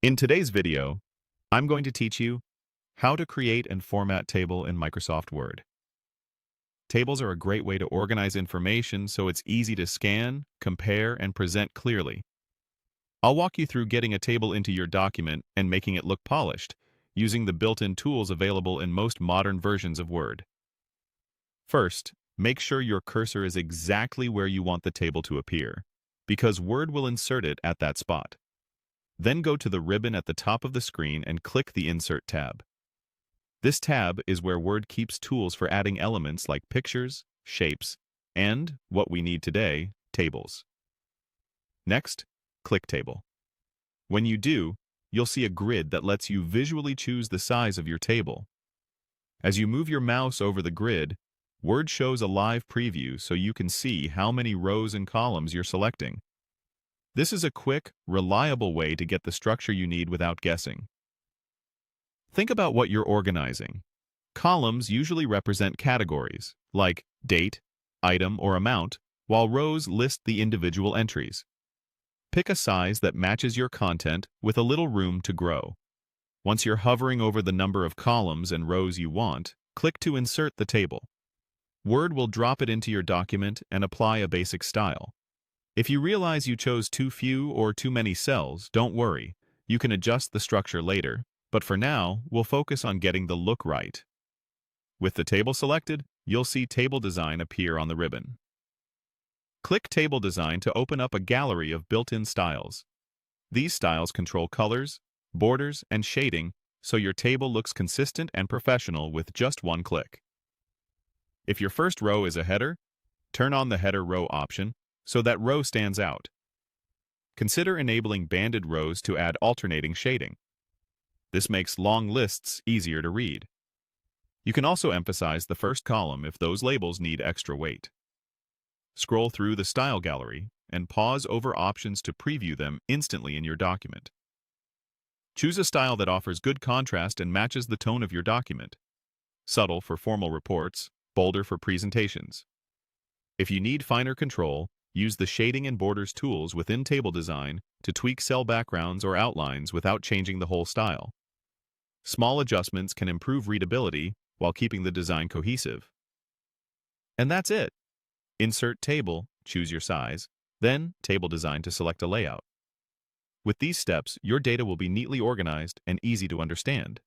In today's video, I'm going to teach you how to create and format table in Microsoft Word. Tables are a great way to organize information so it's easy to scan, compare, and present clearly. I'll walk you through getting a table into your document and making it look polished, using the built-in tools available in most modern versions of Word. First, make sure your cursor is exactly where you want the table to appear, because Word will insert it at that spot. Then go to the ribbon at the top of the screen and click the Insert tab. This tab is where Word keeps tools for adding elements like pictures, shapes, and, what we need today, tables. Next, click Table. When you do, you'll see a grid that lets you visually choose the size of your table. As you move your mouse over the grid, Word shows a live preview so you can see how many rows and columns you're selecting. This is a quick, reliable way to get the structure you need without guessing. Think about what you're organizing. Columns usually represent categories, like date, item, or amount, while rows list the individual entries. Pick a size that matches your content with a little room to grow. Once you're hovering over the number of columns and rows you want, click to insert the table. Word will drop it into your document and apply a basic style. If you realize you chose too few or too many cells, don't worry. You can adjust the structure later, but for now, we'll focus on getting the look right. With the table selected, you'll see Table Design appear on the ribbon. Click Table Design to open up a gallery of built-in styles. These styles control colors, borders, and shading, so your table looks consistent and professional with just one click. If your first row is a header, turn on the Header Row option so that row stands out. Consider enabling banded rows to add alternating shading. This makes long lists easier to read. You can also emphasize the first column if those labels need extra weight. Scroll through the Style Gallery and pause over options to preview them instantly in your document. Choose a style that offers good contrast and matches the tone of your document. Subtle for formal reports, bolder for presentations. If you need finer control, use the Shading and Borders tools within Table Design to tweak cell backgrounds or outlines without changing the whole style. Small adjustments can improve readability while keeping the design cohesive. And that's it. Insert Table, choose your size, then Table Design to select a layout. With these steps, your data will be neatly organized and easy to understand.